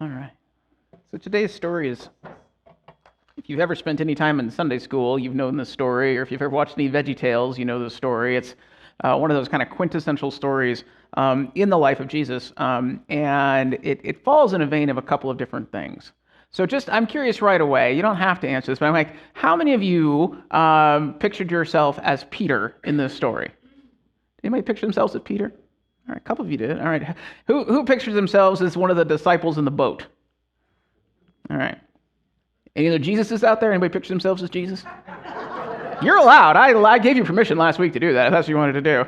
All right. So today's story is, if you've ever spent any time in Sunday school, you've known this story, or if you've ever watched any VeggieTales, you know the story. It's one of those kind of quintessential stories in the life of Jesus, and it falls in a vein of a couple of different things. So I'm curious right away, you don't have to answer this, but I'm like, how many of you pictured yourself as Peter in this story? Anybody picture themselves as Peter? All right, a couple of you did. All right. Who pictures themselves as one of the disciples in the boat? All right. Any other Jesuses out there? Anybody picture themselves as Jesus? You're allowed. I gave you permission last week to do that, if that's what you wanted to do.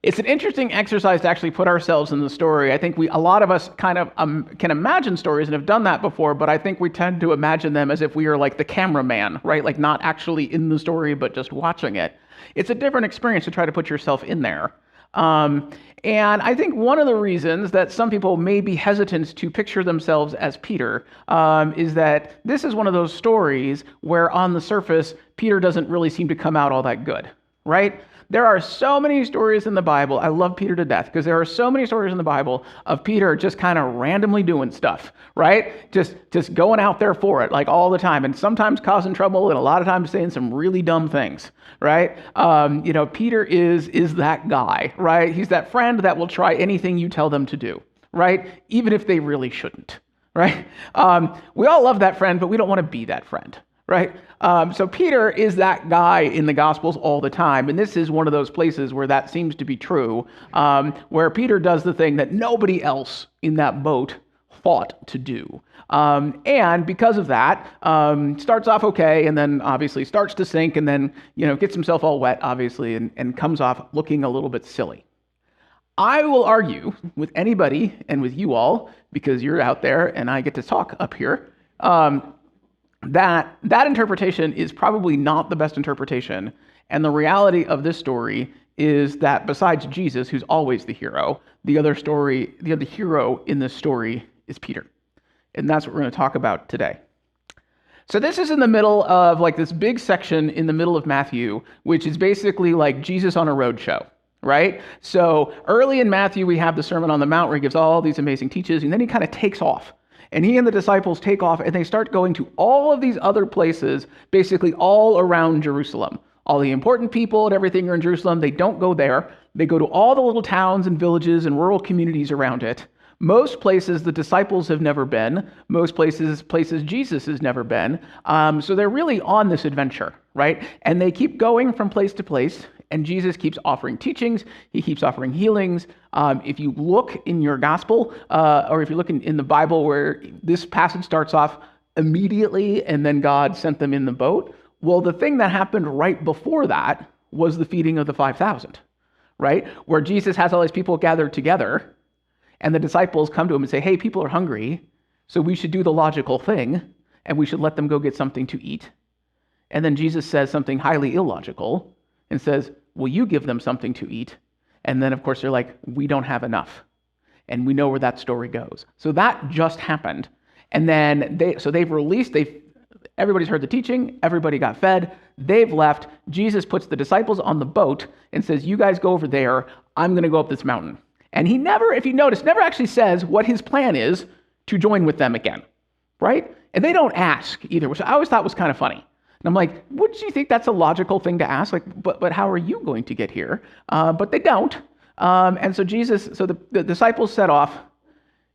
It's an interesting exercise to actually put ourselves in the story. I think a lot of us kind of can imagine stories and have done that before, but I think we tend to imagine them as if we are like the cameraman, right? Like not actually in the story, but just watching it. It's a different experience to try to put yourself in there. And I think one of the reasons that some people may be hesitant to picture themselves as Peter is that this is one of those stories where on the surface, Peter doesn't really seem to come out all that good, right? There are so many stories in the Bible. I love Peter to death because there are so many stories in the Bible of Peter just kind of randomly doing stuff, right? Just going out there for it like all the time and sometimes causing trouble and a lot of times saying some really dumb things, right? Peter is that guy, right? He's that friend that will try anything you tell them to do, right? Even if they really shouldn't, right? We all love that friend, but we don't want to be that friend. Right? So Peter is that guy in the Gospels all the time, and this is one of those places where that seems to be true, where Peter does the thing that nobody else in that boat thought to do. And because of that, starts off okay, and then obviously starts to sink, and then gets himself all wet, obviously, and comes off looking a little bit silly. I will argue with anybody and with you all, because you're out there and I get to talk up here, that interpretation is probably not the best interpretation. And the reality of this story is that besides Jesus, who's always the hero, the other hero in this story is Peter. And that's what we're going to talk about today. So this is in the middle of like this big section in the middle of Matthew, which is basically like Jesus on a road show, right? So early in Matthew, we have the Sermon on the Mount where he gives all these amazing teachings, and then he kind of takes off. And he and the disciples take off and they start going to all of these other places, basically all around Jerusalem. All the important people and everything are in Jerusalem. They don't go there. They go to all the little towns and villages and rural communities around it. Most places the disciples have never been. Most places Jesus has never been. So they're really on this adventure, right? And they keep going from place to place. And Jesus keeps offering teachings. He keeps offering healings. If you look in your gospel, or if you look in the Bible where this passage starts off immediately and then God sent them in the boat, well, the thing that happened right before that was the feeding of the 5,000, right? Where Jesus has all these people gathered together and the disciples come to him and say, hey, people are hungry, so we should do the logical thing and we should let them go get something to eat. And then Jesus says something highly illogical and says, will you give them something to eat? And then, of course, they're like, we don't have enough. And we know where that story goes. So that just happened. And then everybody's heard the teaching, everybody got fed, they've left. Jesus puts the disciples on the boat and says, you guys go over there, I'm going to go up this mountain. And he never, if you notice, never actually says what his plan is to join with them again, right? And they don't ask either, which I always thought was kind of funny. And I'm like, wouldn't you think that's a logical thing to ask? Like, but how are you going to get here? But they don't. And so the disciples set off,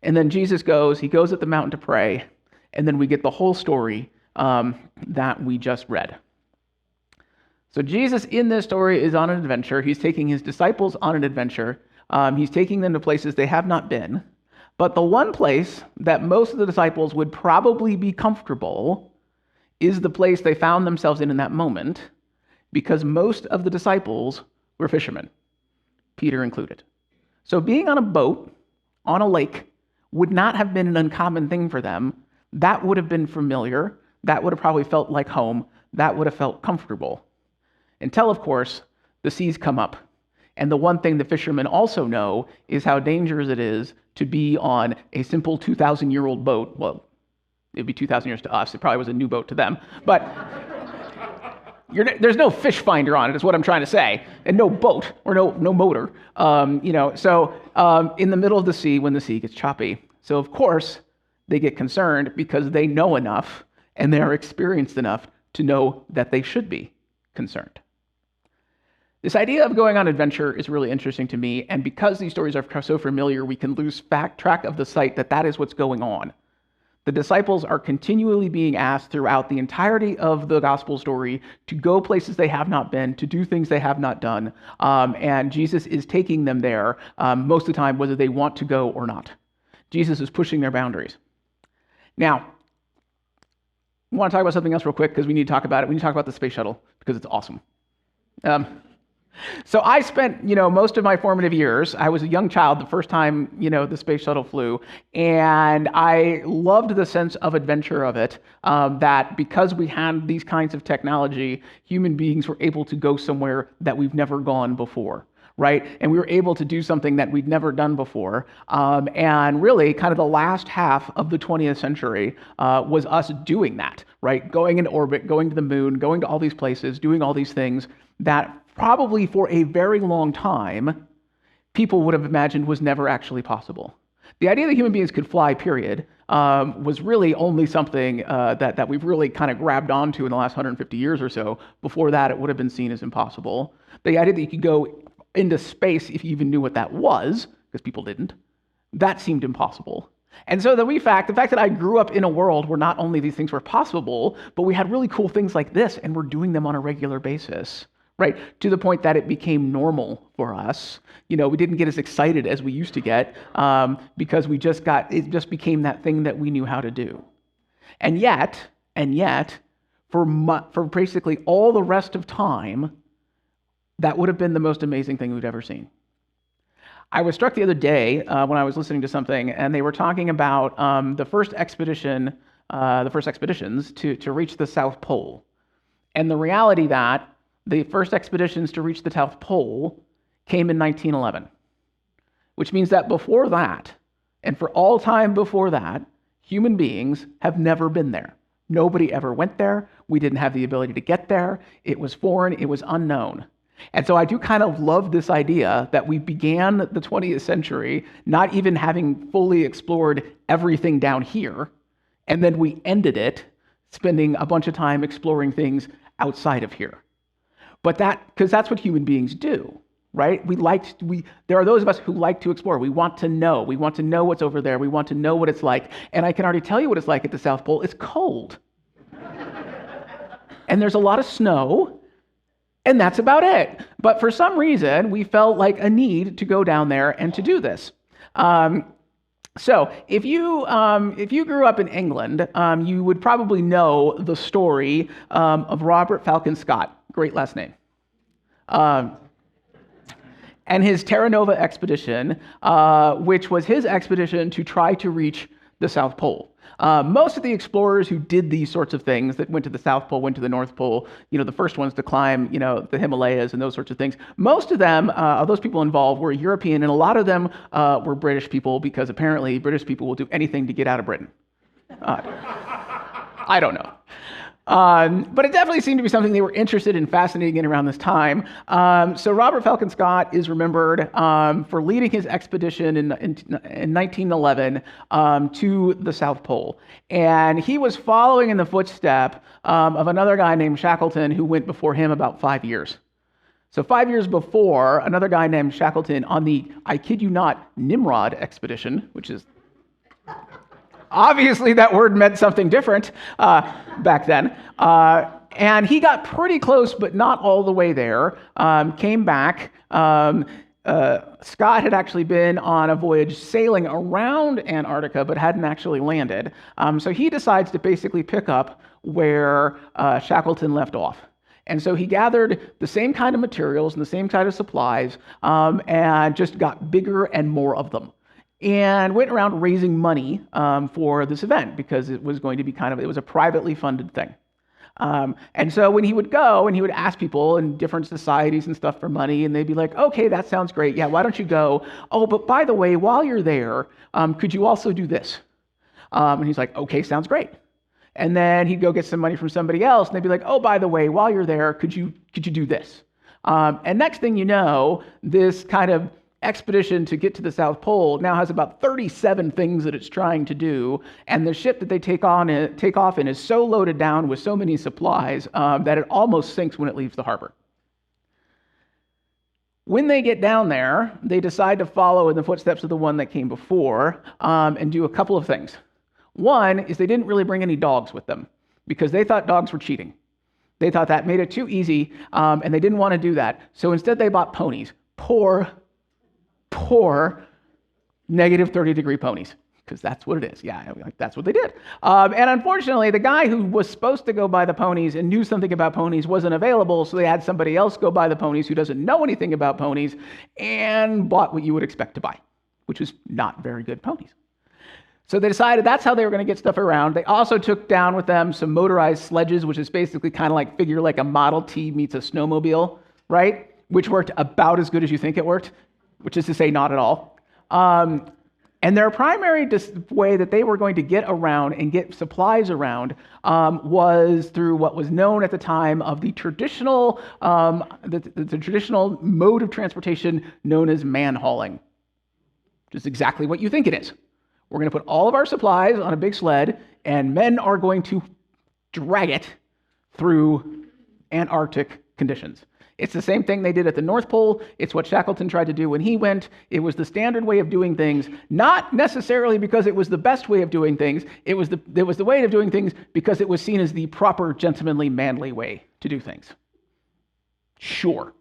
and then Jesus he goes up the mountain to pray, and then we get the whole story that we just read. So Jesus in this story is on an adventure. He's taking his disciples on an adventure. He's taking them to places they have not been. But the one place that most of the disciples would probably be comfortable is the place they found themselves in that moment, because most of the disciples were fishermen, Peter included. So being on a boat, on a lake, would not have been an uncommon thing for them. That would have been familiar. That would have probably felt like home. That would have felt comfortable. Until, of course, the seas come up. And the one thing the fishermen also know is how dangerous it is to be on a simple 2,000-year-old boat. Well, it'd be 2,000 years to us. It probably was a new boat to them. But There's no fish finder on it, is what I'm trying to say, and no boat or no motor. In the middle of the sea when the sea gets choppy. So of course they get concerned because they know enough and they are experienced enough to know that they should be concerned. This idea of going on adventure is really interesting to me, and because these stories are so familiar, we can lose track of the sight that is what's going on. The disciples are continually being asked throughout the entirety of the gospel story to go places they have not been, to do things they have not done, and Jesus is taking them there most of the time, whether they want to go or not. Jesus is pushing their boundaries. Now, I want to talk about something else real quick because we need to talk about it. We need to talk about the space shuttle because it's awesome. So I spent, most of my formative years, I was a young child the first time, the space shuttle flew, and I loved the sense of adventure of it, that because we had these kinds of technology, human beings were able to go somewhere that we've never gone before, right? And we were able to do something that we'd never done before. And really, kind of the last half of the 20th century was us doing that, right? Going in orbit, going to the moon, going to all these places, doing all these things that probably for a very long time, people would have imagined was never actually possible. The idea that human beings could fly, period, was really only something that we've really kind of grabbed onto in the last 150 years or so. Before that, it would have been seen as impossible. The idea that you could go into space, if you even knew what that was, because people didn't, that seemed impossible. And so the fact that I grew up in a world where not only these things were possible, but we had really cool things like this, and we're doing them on a regular basis. Right, to the point that it became normal for us. We didn't get as excited as we used to get because it just became that thing that we knew how to do. And yet, for basically all the rest of time, that would have been the most amazing thing we'd ever seen. I was struck the other day when I was listening to something, and they were talking about the first expeditions to reach the South Pole, and the reality that the first expeditions to reach the South Pole came in 1911, which means that before that, and for all time before that, human beings have never been there. Nobody ever went there. We didn't have the ability to get there. It was foreign. It was unknown. And so I do kind of love this idea that we began the 20th century not even having fully explored everything down here, and then we ended it spending a bunch of time exploring things outside of here. But because that's what human beings do, right? There are those of us who like to explore. We want to know. We want to know what's over there. We want to know what it's like. And I can already tell you what it's like at the South Pole. It's cold. And there's a lot of snow, and that's about it. But for some reason, we felt like a need to go down there and to do this. So if you grew up in England, you would probably know the story of Robert Falcon Scott. Great last name. And his Terra Nova expedition, which was his expedition to try to reach the South Pole. Most of the explorers who did these sorts of things, that went to the South Pole, went to the North Pole, the first ones to climb, the Himalayas and those sorts of things, most of them, of those people involved, were European, and a lot of them were British people, because apparently British people will do anything to get out of Britain. I don't know. But it definitely seemed to be something they were interested in, fascinating in around this time. So Robert Falcon Scott is remembered for leading his expedition in 1911 to the South Pole. And he was following in the footstep of another guy named Shackleton, who went before him about 5 years. So 5 years before, another guy named Shackleton on the, I kid you not, Nimrod expedition, which is... obviously, that word meant something different back then. And he got pretty close, but not all the way there. Came back. Scott had actually been on a voyage sailing around Antarctica, but hadn't actually landed. So he decides to basically pick up where Shackleton left off. And so he gathered the same kind of materials and the same kind of supplies, and just got bigger and more of them. And went around raising money for this event, because it was going to be it was a privately funded thing. And so when he would go and he would ask people in different societies and stuff for money, and they'd be like, okay, that sounds great. Yeah, why don't you go? Oh, but by the way, while you're there, could you also do this? And he's like, okay, sounds great. And then he'd go get some money from somebody else, and they'd be like, oh, by the way, while you're there, could you do this? And next thing you know, this kind of expedition to get to the South Pole now has about 37 things that it's trying to do, and the ship that they take off in is so loaded down with so many supplies that it almost sinks when it leaves the harbor. When they get down there, they decide to follow in the footsteps of the one that came before and do a couple of things. One is they didn't really bring any dogs with them because they thought dogs were cheating. They thought that made it too easy, and they didn't want to do that. So instead they bought ponies. Poor negative 30-degree ponies, because that's what it is. Yeah, that's what they did. And unfortunately, the guy who was supposed to go buy the ponies and knew something about ponies wasn't available, so they had somebody else go buy the ponies who doesn't know anything about ponies and bought what you would expect to buy, which was not very good ponies. So they decided that's how they were going to get stuff around. They also took down with them some motorized sledges, which is basically kind of like a Model T meets a snowmobile, right? Which worked about as good as you think it worked, which is to say not at all. And their primary way that they were going to get around and get supplies around was through what was known at the time of the traditional mode of transportation known as man hauling, which is exactly what you think it is. We're going to put all of our supplies on a big sled, and men are going to drag it through Antarctic conditions. It's the same thing they did at the North Pole. It's what Shackleton tried to do when he went. It was the standard way of doing things, not necessarily because it was the best way of doing things. It was the way of doing things because it was seen as the proper, gentlemanly, manly way to do things. Sure.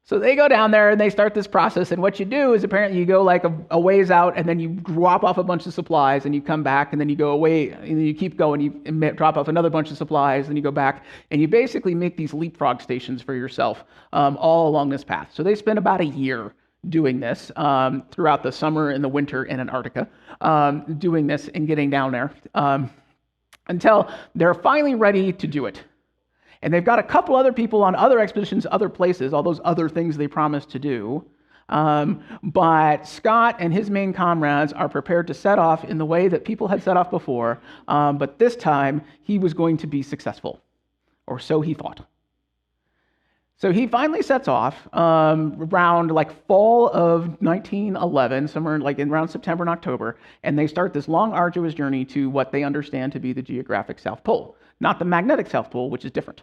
So they go down there and they start this process, and what you do is apparently you go like a ways out, and then you drop off a bunch of supplies, and you come back, and then you go away, and then you keep going, you drop off another bunch of supplies, and you go back, and you basically make these leapfrog stations for yourself all along this path. So they spend about a year doing this throughout the summer and the winter in Antarctica, doing this and getting down there until they're finally ready to do it. And they've got a couple other people on other expeditions, other places, all those other things they promised to do. But Scott and his main comrades are prepared to set off in the way that people had set off before, but this time he was going to be successful, or so he thought. So he finally sets off around like fall of 1911, somewhere like around September and October, and they start this long, arduous journey to what they understand to be the geographic South Pole, not the magnetic South Pole, which is different,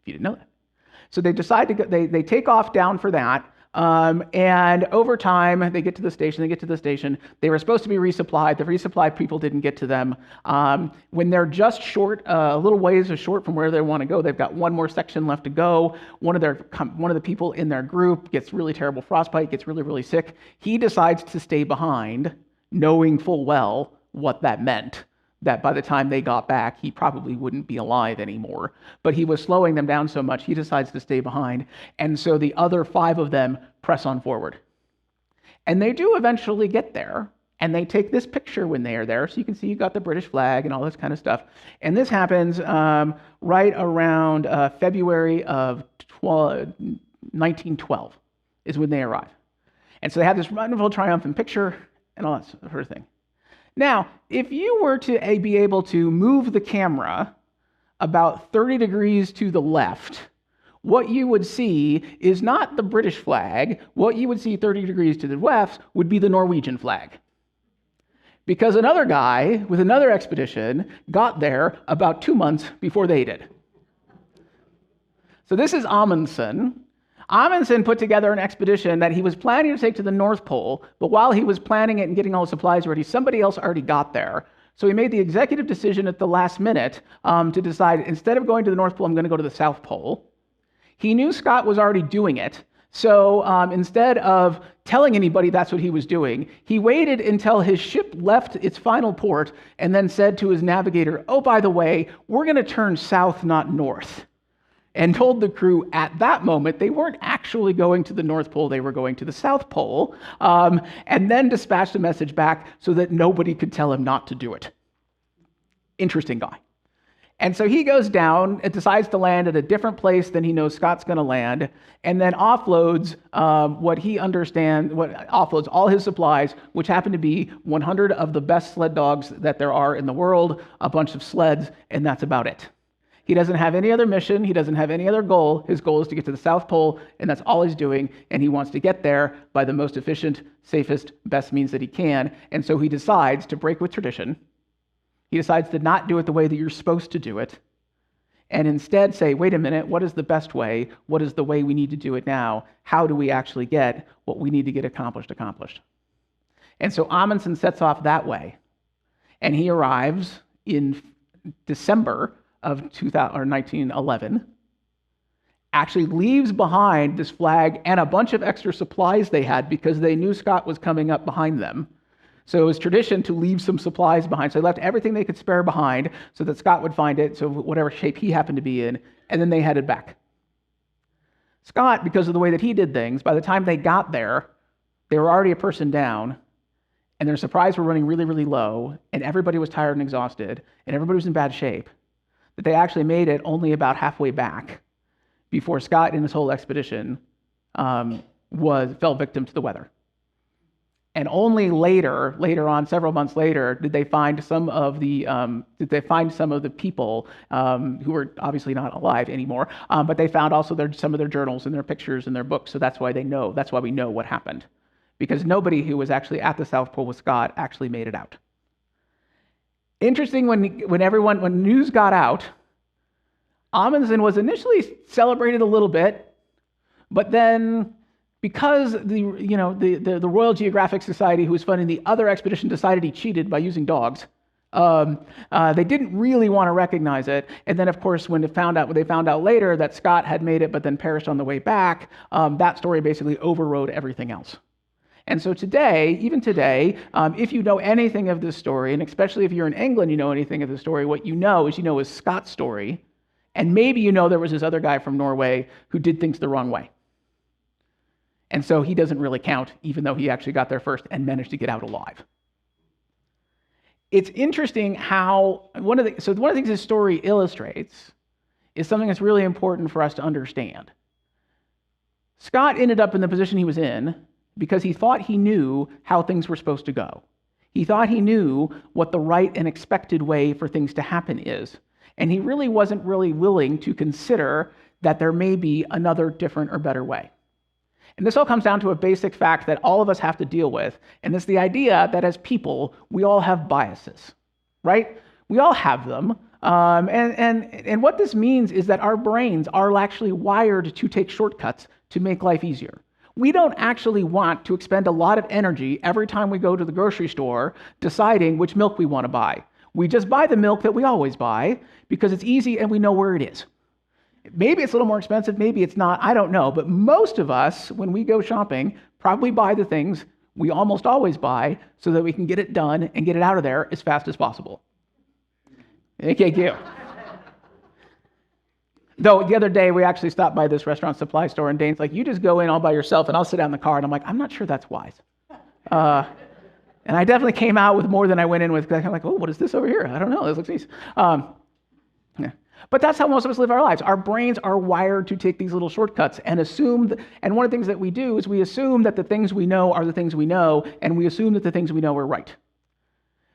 if you didn't know that. So they decide to go, they take off down for that, and over time, they get to the station, they were supposed to be resupplied, the resupply people didn't get to them. When they're just short, a little ways short from where they want to go, they've got one more section left to go. One of the people in their group gets really terrible frostbite, gets really, really sick. He decides to stay behind, knowing full well what that meant, that by the time they got back, he probably wouldn't be alive anymore. But he was slowing them down so much, he decides to stay behind. And so the other 5 of them press on forward. And they do eventually get there, and they take this picture when they are there. So you can see you got the British flag and all this kind of stuff. And this happens right around February of 1912 is when they arrive. And so they have this wonderful triumphant picture and all that sort of thing. Now, if you were to be able to move the camera about 30 degrees to the left, what you would see is not the British flag. What you would see 30 degrees to the left would be the Norwegian flag. Because another guy with another expedition got there about 2 months before they did. So this is Amundsen. Amundsen put together an expedition that he was planning to take to the North Pole, but while he was planning it and getting all the supplies ready, somebody else already got there. So he made the executive decision at the last minute to decide, instead of going to the North Pole, I'm going to go to the South Pole. He knew Scott was already doing it, so instead of telling anybody that's what he was doing, he waited until his ship left its final port and then said to his navigator, oh, by the way, we're going to turn south, not north. And told the crew at that moment they weren't actually going to the North Pole, they were going to the South Pole, and then dispatched a message back so that nobody could tell him not to do it. Interesting guy. And so he goes down and decides to land at a different place than he knows Scott's going to land, and then offloads offloads all his supplies, which happen to be 100 of the best sled dogs that there are in the world, a bunch of sleds, and that's about it. He doesn't have any other mission. He doesn't have any other goal. His goal is to get to the South Pole, and that's all he's doing, and he wants to get there by the most efficient, safest, best means that he can, and so he decides to break with tradition. He decides to not do it the way that you're supposed to do it, and instead say, wait a minute, what is the best way? What is the way we need to do it now? How do we actually get what we need to get accomplished? And so Amundsen sets off that way, and he arrives in December of 1911, actually leaves behind this flag and a bunch of extra supplies they had because they knew Scott was coming up behind them. So it was tradition to leave some supplies behind. So they left everything they could spare behind so that Scott would find it, so whatever shape he happened to be in, and then they headed back. Scott, because of the way that he did things, by the time they got there, they were already a person down, and their supplies were running really, really low, and everybody was tired and exhausted, and everybody was in bad shape, that they actually made it only about halfway back before Scott and his whole expedition fell victim to the weather. And only later on, several months later, did they find some of the people who were obviously not alive anymore. But they found also some of their journals and their pictures and their books. So that's why we know what happened, because nobody who was actually at the South Pole with Scott actually made it out. Interesting, when news got out, Amundsen was initially celebrated a little bit, but then, because the Royal Geographic Society, who was funding the other expedition, decided he cheated by using dogs, they didn't really want to recognize it. And then, of course, when they found out later that Scott had made it but then perished on the way back, that story basically overrode everything else. And so even today, if you know anything of this story, and especially if you're in England, you know anything of the story, what you know is Scott's story, and maybe there was this other guy from Norway who did things the wrong way. And so he doesn't really count, even though he actually got there first and managed to get out alive. It's interesting how one of the things this story illustrates is something that's really important for us to understand. Scott ended up in the position he was in because he thought he knew how things were supposed to go. He thought he knew what the right and expected way for things to happen is. And he really wasn't really willing to consider that there may be another different or better way. And this all comes down to a basic fact that all of us have to deal with, and it's the idea that as people, we all have biases, right? We all have them. And what this means is that our brains are actually wired to take shortcuts to make life easier. We don't actually want to expend a lot of energy every time we go to the grocery store deciding which milk we want to buy. We just buy the milk that we always buy because it's easy and we know where it is. Maybe it's a little more expensive, maybe it's not, I don't know. But most of us, when we go shopping, probably buy the things we almost always buy so that we can get it done and get it out of there as fast as possible. Thank you. Though the other day, we actually stopped by this restaurant supply store, and Dane's like, you just go in all by yourself, and I'll sit down in the car. And I'm like, I'm not sure that's wise. And I definitely came out with more than I went in with, because I'm like, oh, what is this over here? I don't know, this looks nice. Yeah. But that's how most of us live our lives. Our brains are wired to take these little shortcuts and assume, and one of the things that we do is we assume that the things we know are the things we know, and we assume that the things we know are right.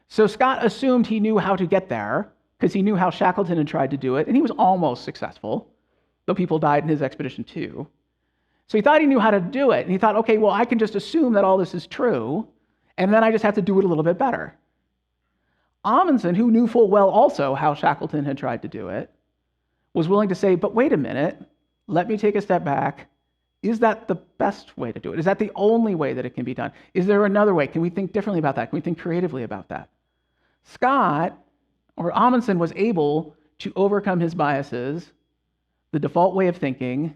So Scott assumed he knew how to get there, because he knew how Shackleton had tried to do it, and he was almost successful, though people died in his expedition too. So he thought he knew how to do it, and he thought, okay, well, I can just assume that all this is true, and then I just have to do it a little bit better. Amundsen, who knew full well also how Shackleton had tried to do it, was willing to say, but wait a minute, let me take a step back. Is that the best way to do it? Is that the only way that it can be done? Is there another way? Can we think differently about that? Can we think creatively about that? Amundsen was able to overcome his biases, the default way of thinking,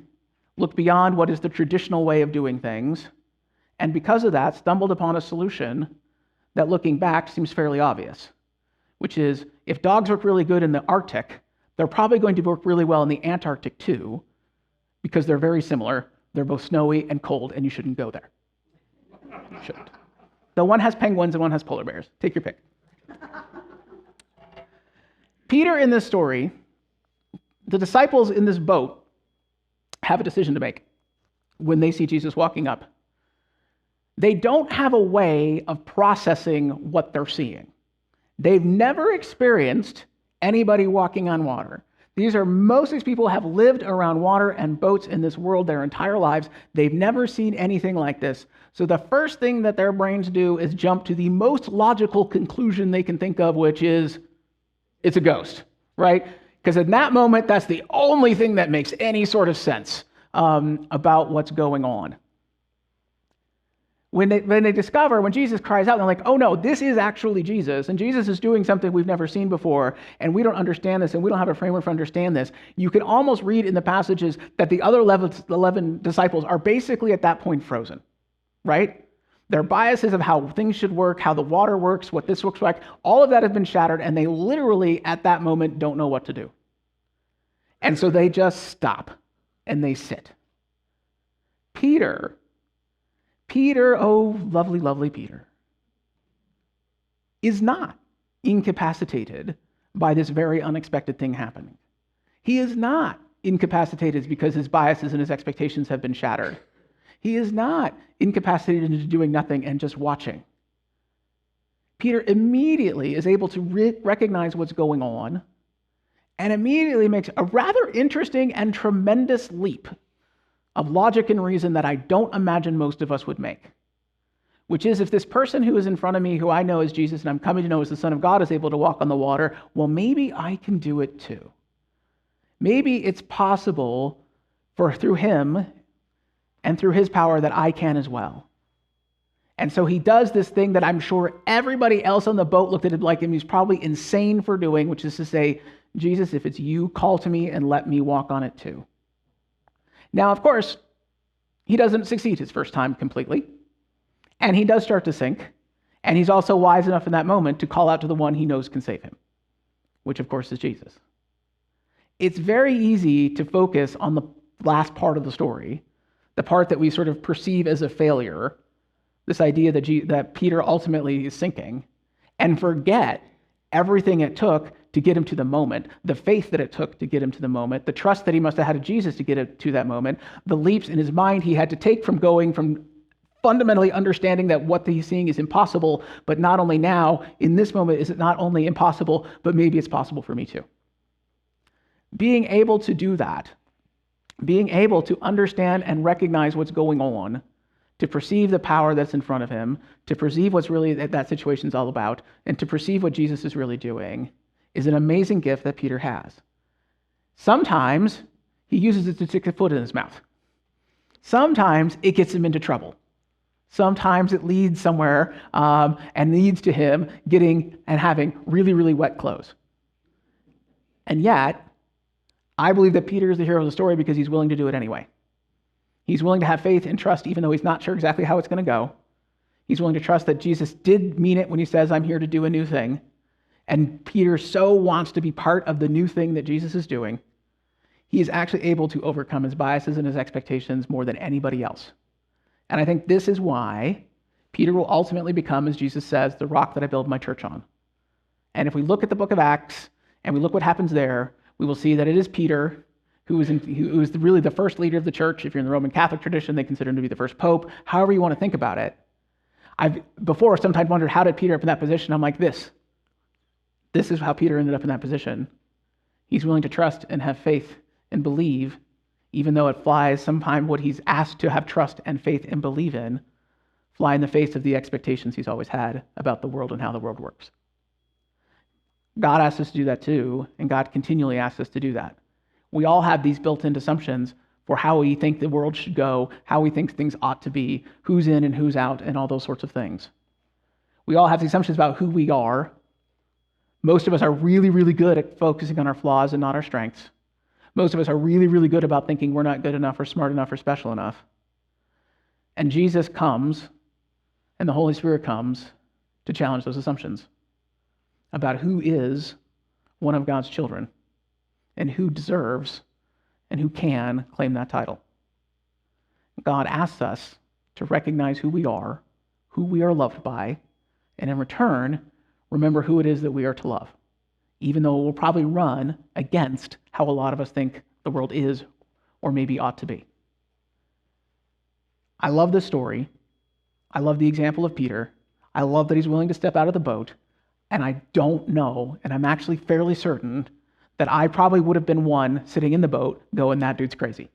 look beyond what is the traditional way of doing things, and because of that, stumbled upon a solution that, looking back, seems fairly obvious, which is, if dogs work really good in the Arctic, they're probably going to work really well in the Antarctic too, because they're very similar. They're both snowy and cold, and you shouldn't go there. You shouldn't. Though one has penguins and one has polar bears. Take your pick. Peter in this story, the disciples in this boat have a decision to make when they see Jesus walking up. They don't have a way of processing what they're seeing. They've never experienced anybody walking on water. Most of these people have lived around water and boats in this world their entire lives. They've never seen anything like this. So the first thing that their brains do is jump to the most logical conclusion they can think of, which is, it's a ghost, right? Because in that moment, that's the only thing that makes any sort of sense about what's going on. When Jesus cries out, they're like, oh no, this is actually Jesus, and Jesus is doing something we've never seen before, and we don't understand this, and we don't have a framework to understand this. You can almost read in the passages that the other 11 disciples are basically at that point frozen, right? Their biases of how things should work, how the water works, what this looks like, all of that has been shattered, and they literally, at that moment, don't know what to do. And so they just stop, and they sit. Peter, oh, lovely, lovely Peter, is not incapacitated by this very unexpected thing happening. He is not incapacitated because his biases and his expectations have been shattered. He is not incapacitated into doing nothing and just watching. Peter immediately is able to recognize what's going on and immediately makes a rather interesting and tremendous leap of logic and reason that I don't imagine most of us would make, which is, if this person who is in front of me, who I know is Jesus and I'm coming to know as the Son of God, is able to walk on the water, well, maybe I can do it too. Maybe it's possible through him and through his power that I can as well. And so he does this thing that I'm sure everybody else on the boat looked at him like he's probably insane for doing, which is to say, Jesus, if it's you, call to me and let me walk on it too. Now, of course, he doesn't succeed his first time completely, and he does start to sink, and he's also wise enough in that moment to call out to the one he knows can save him, which of course is Jesus. It's very easy to focus on the last part of the story, the part that we sort of perceive as a failure, this idea that Peter ultimately is sinking, and forget everything it took to get him to the moment, the faith that it took to get him to the moment, the trust that he must have had of Jesus to get him to that moment, the leaps in his mind he had to take from going from fundamentally understanding that what he's seeing is impossible, but not only now, in this moment, is it not only impossible, but maybe it's possible for me too. Being able to do that, being able to understand and recognize what's going on, to perceive the power that's in front of him, to perceive what's really that situation's all about, and to perceive what Jesus is really doing, is an amazing gift that Peter has. Sometimes he uses it to stick a foot in his mouth. Sometimes it gets him into trouble. Sometimes it leads somewhere and leads to him getting and having really, really wet clothes. And yet, I believe that Peter is the hero of the story because he's willing to do it anyway. He's willing to have faith and trust even though he's not sure exactly how it's going to go. He's willing to trust that Jesus did mean it when he says, I'm here to do a new thing. And Peter so wants to be part of the new thing that Jesus is doing. He is actually able to overcome his biases and his expectations more than anybody else. And I think this is why Peter will ultimately become, as Jesus says, the rock that I build my church on. And if we look at the book of Acts and we look what happens there, we will see that it is Peter who is really the first leader of the church. If you're in the Roman Catholic tradition, they consider him to be the first pope. However you want to think about it. I've before sometimes wondered, how did Peter end up in that position? I'm like, this is how Peter ended up in that position. He's willing to trust and have faith and believe, even though it flies sometimes what he's asked to have trust and faith and believe in, fly in the face of the expectations he's always had about the world and how the world works. God asks us to do that too, and God continually asks us to do that. We all have these built-in assumptions for how we think the world should go, how we think things ought to be, who's in and who's out, and all those sorts of things. We all have the assumptions about who we are. Most of us are really, really good at focusing on our flaws and not our strengths. Most of us are really, really good about thinking we're not good enough or smart enough or special enough. And Jesus comes, and the Holy Spirit comes to challenge those assumptions about who is one of God's children and who deserves and who can claim that title. God asks us to recognize who we are loved by, and in return, remember who it is that we are to love, even though it will probably run against how a lot of us think the world is or maybe ought to be. I love this story. I love the example of Peter. I love that he's willing to step out of the boat. And I don't know, and I'm actually fairly certain, that I probably would have been one sitting in the boat going, that dude's crazy.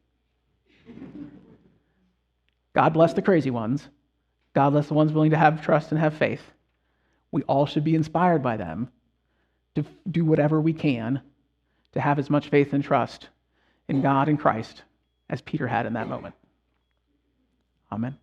God bless the crazy ones. God bless the ones willing to have trust and have faith. We all should be inspired by them to do whatever we can to have as much faith and trust in God and Christ as Peter had in that moment. Amen.